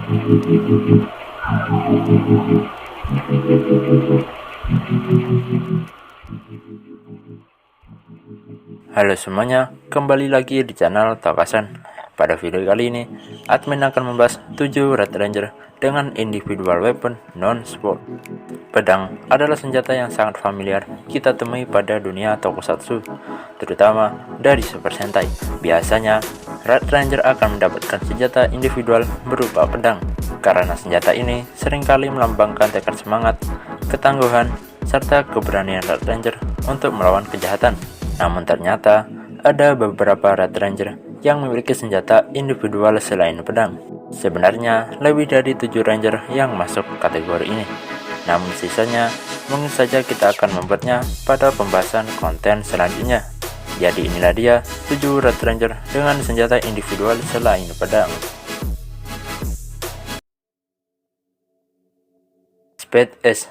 Halo semuanya, kembali lagi di channel Tokasan. Pada video kali ini, admin akan membahas 7 Red Ranger dengan individual weapon non-sport. Pedang adalah senjata yang sangat familiar kita temui pada dunia tokusatsu, terutama dari Super Sentai. Biasanya, Red Ranger akan mendapatkan senjata individual berupa pedang, karena senjata ini seringkali melambangkan tekad semangat, ketangguhan, serta keberanian Red Ranger untuk melawan kejahatan. Namun ternyata ada beberapa Red Ranger yang memiliki senjata individual selain pedang. Sebenarnya lebih dari 7 Ranger yang masuk kategori ini. Namun sisanya mungkin saja kita akan membuatnya pada pembahasan konten selanjutnya. Jadi inilah dia 7 Red Ranger dengan senjata individual selain pedang. Speed S.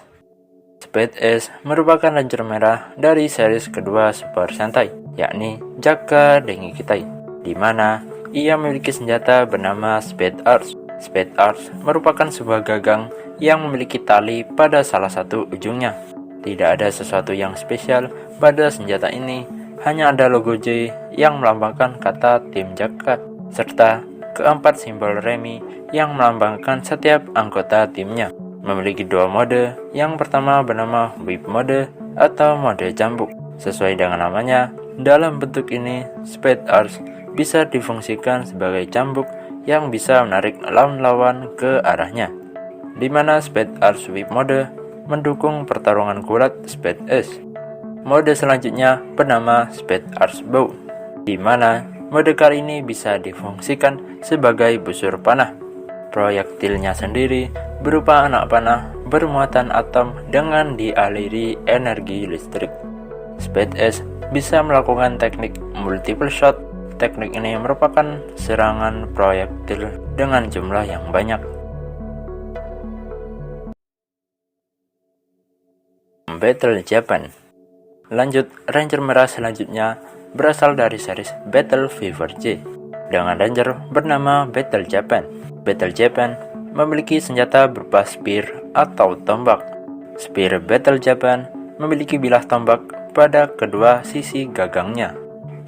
Speed S merupakan Ranger merah dari series kedua Super Sentai, yakni Jaka Dengikitai, di mana ia memiliki senjata bernama Speed Arch. Speed Arch merupakan sebuah gagang yang memiliki tali pada salah satu ujungnya. Tidak ada sesuatu yang spesial pada senjata ini, hanya ada logo J yang melambangkan kata tim Jaka, serta keempat simbol remi yang melambangkan setiap anggota timnya. Memiliki dua mode, yang pertama bernama whip mode atau mode cambuk. Sesuai dengan namanya, dalam bentuk ini, Speed Arch bisa difungsikan sebagai cambuk yang bisa menarik lawan-lawan ke arahnya, di mana Speed Arch whip mode mendukung pertarungan kuat Speed S. Mode selanjutnya bernama Speed Arch bow, di mana mode kali ini bisa difungsikan sebagai busur panah. Proyektilnya sendiri berupa anak panah bermuatan atom dengan dialiri energi listrik. Speed S bisa melakukan teknik multiple shot. Teknik ini merupakan serangan proyektil dengan jumlah yang banyak. Battle Japan. Lanjut, Ranger merah selanjutnya berasal dari series Battle Fever J dengan Ranger bernama Battle Japan. Battle Japan memiliki senjata berupa spear atau tombak. Spear Battle Japan memiliki bilah tombak pada kedua sisi gagangnya.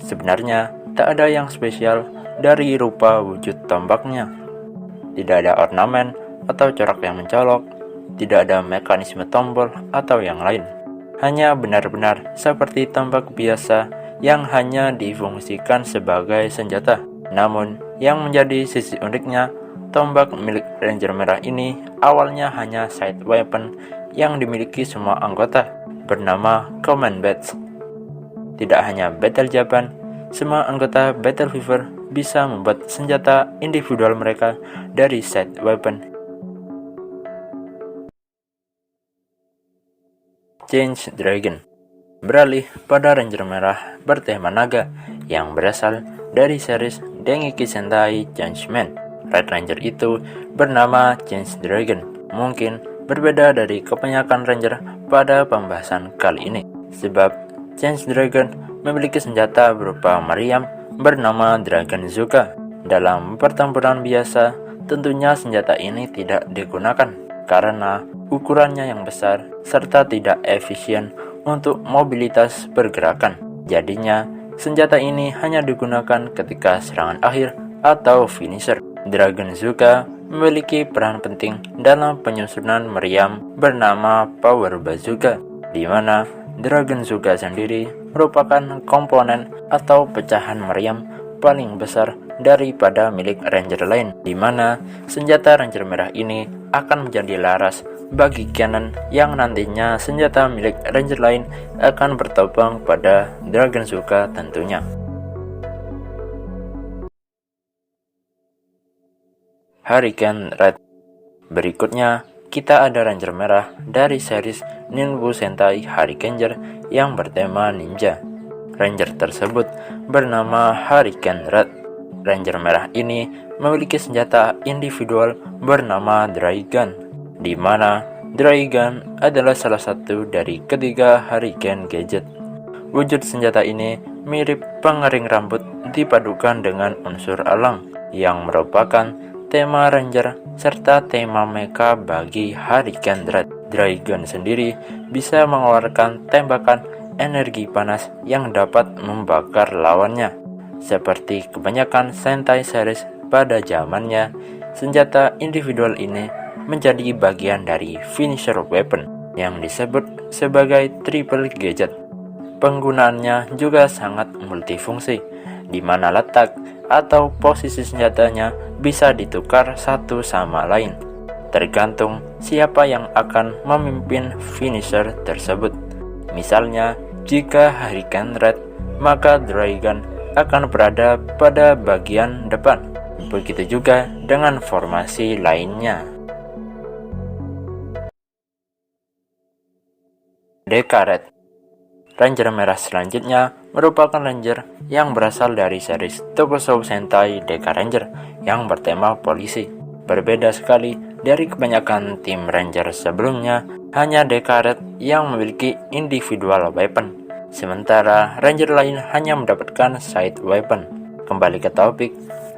Sebenarnya tak ada yang spesial dari rupa wujud tombaknya. Tidak ada ornamen atau corak yang mencolok, tidak ada mekanisme tombol atau yang lain. Hanya benar-benar seperti tombak biasa yang hanya difungsikan sebagai senjata. Namun yang menjadi sisi uniknya, tombak milik Ranger merah ini awalnya hanya side weapon yang dimiliki semua anggota, bernama Command Badge. Tidak hanya Battle Japan, semua anggota Battle Fever bisa membuat senjata individual mereka dari side weapon. Change Dragon beralih pada Ranger merah bertema naga yang berasal dari series Dengeki Sentai Changeman. Red Ranger itu bernama Change Dragon. Mungkin berbeda dari kebanyakan Ranger pada pembahasan kali ini, sebab Change Dragon memiliki senjata berupa meriam bernama Dragon Zuka. Dalam pertempuran biasa, tentunya senjata ini tidak digunakan karena ukurannya yang besar serta tidak efisien untuk mobilitas pergerakan. Jadinya, senjata ini hanya digunakan ketika serangan akhir atau finisher. Dragon Zuka memiliki peran penting dalam penyusunan meriam bernama Power Bazooka, di mana Dragon Zuka sendiri merupakan komponen atau pecahan meriam paling besar daripada milik Ranger lain, di mana senjata Ranger merah ini akan menjadi laras bagi cannon yang nantinya senjata milik Ranger lain akan bertopang pada Dragon Zuka tentunya. Hurricane Red. Berikutnya, kita ada Ranger merah dari series Ninbu Sentai Hurricaneer yang bertema ninja. Ranger tersebut bernama Hurricane Red. Ranger merah ini memiliki senjata individual bernama Dry Gun, di mana Dry Gun adalah salah satu dari ketiga Hurricane gadget. Wujud senjata ini mirip pengering rambut dipadukan dengan unsur alam, yang merupakan tema Ranger, serta tema mecha bagi Hurricane Dread. Dragon sendiri bisa mengeluarkan tembakan energi panas yang dapat membakar lawannya. Seperti kebanyakan Sentai series pada zamannya, senjata individual ini menjadi bagian dari finisher weapon yang disebut sebagai triple gadget. Penggunaannya juga sangat multifungsi, di mana letak atau posisi senjatanya bisa ditukar satu sama lain, tergantung siapa yang akan memimpin finisher tersebut. Misalnya, jika Hurricane Red, maka Dragon akan berada pada bagian depan. Begitu juga dengan formasi lainnya. Red, Ranger merah selanjutnya merupakan Ranger yang berasal dari series Tokusou Sentai Deka Ranger yang bertema polisi. Berbeda sekali dari kebanyakan tim Ranger sebelumnya, hanya Deka Red yang memiliki individual weapon, sementara Ranger lain hanya mendapatkan side weapon. Kembali ke topik,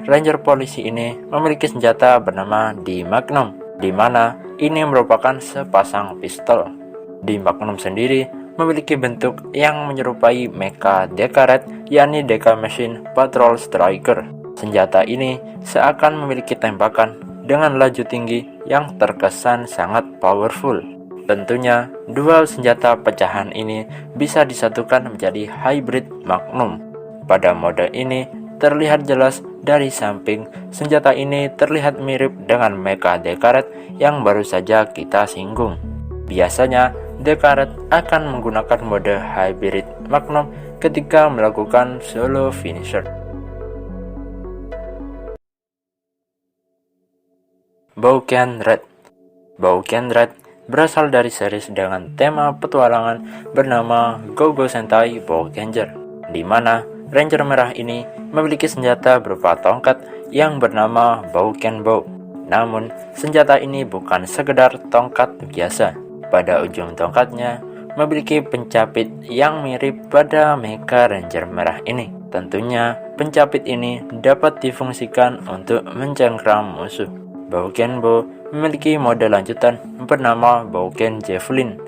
Ranger polisi ini memiliki senjata bernama D Magnum, di mana ini merupakan sepasang pistol. D Magnum sendiri memiliki bentuk yang menyerupai mecha Deka Red, yakni Deka Machine Patrol Striker. Senjata ini seakan memiliki tembakan dengan laju tinggi yang terkesan sangat powerful. Tentunya, dua senjata pecahan ini bisa disatukan menjadi hybrid Magnum. Pada mode ini, terlihat jelas dari samping, senjata ini terlihat mirip dengan mecha Deka Red yang baru saja kita singgung. Biasanya, Deka Red akan menggunakan mode hybrid Magnum ketika melakukan solo finisher. Bouken Red berasal dari series dengan tema petualangan bernama Go-Go Sentai Boukenger, di mana Ranger merah ini memiliki senjata berupa tongkat yang bernama Bouken Bow. Namun, senjata ini bukan sekedar tongkat biasa. Pada ujung tongkatnya memiliki pencapit yang mirip pada mecha Ranger merah ini. Tentunya, pencapit ini dapat difungsikan untuk mencengkram musuh. Bouken Bow memiliki mode lanjutan bernama Bouken Javelin.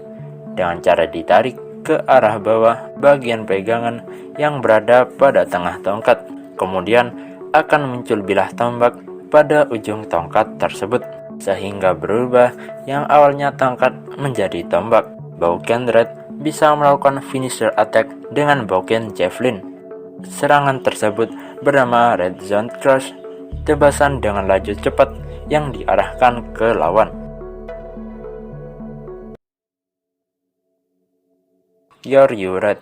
Dengan cara ditarik ke arah bawah bagian pegangan yang berada pada tengah tongkat, kemudian akan muncul bilah tombak pada ujung tongkat tersebut, sehingga berubah yang awalnya tongkat menjadi tombak. Bouken Red bisa melakukan finisher attack dengan Bouken Javelin. Serangan tersebut bernama Red Zone Crush, tebasan dengan laju cepat yang diarahkan ke lawan. Kyoryu Red,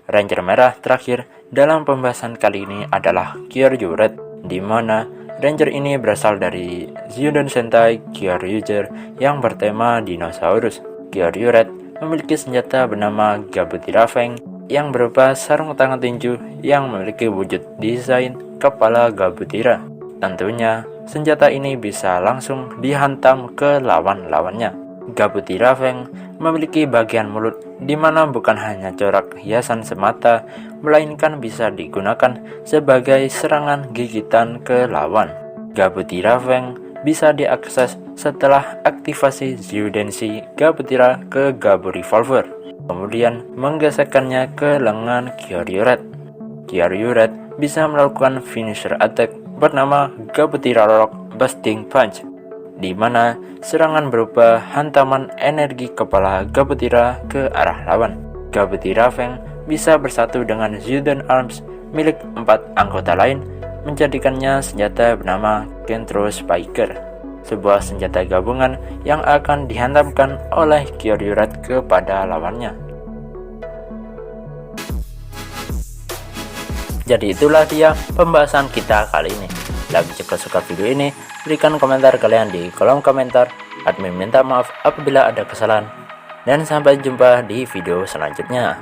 Ranger merah terakhir dalam pembahasan kali ini adalah Kyoryu Red, di mana Ranger ini berasal dari Zyuden Sentai Kyoryuger yang bertema dinosaurus. Kyoryu Red memiliki senjata bernama Gabutira Fang yang berupa sarung tangan tinju yang memiliki wujud desain kepala Gabutira. Tentunya, senjata ini bisa langsung dihantam ke lawan-lawannya. Gabutira Fang memiliki bagian mulut di mana bukan hanya corak hiasan semata, melainkan bisa digunakan sebagai serangan gigitan ke lawan. Gabutira Fang bisa diakses setelah aktivasi Zyudenshi Gabutira ke Gabu Revolver, kemudian menggesekkannya ke lengan Kyoryu Red. Kyoryu Red bisa melakukan finisher attack bernama Gabutira Rock Busting Punch, di mana serangan berupa hantaman energi kepala Gabutira ke arah lawan. Gabutira Fang bisa bersatu dengan Zyuden Arms milik 4 anggota lain, menjadikannya senjata bernama Kentro Spiker, sebuah senjata gabungan yang akan dihantamkan oleh Kyoryu Red kepada lawannya. Jadi itulah dia pembahasan kita kali ini. Jika suka video ini, berikan komentar kalian di kolom komentar. Admin minta maaf apabila ada kesalahan. Dan sampai jumpa di video selanjutnya.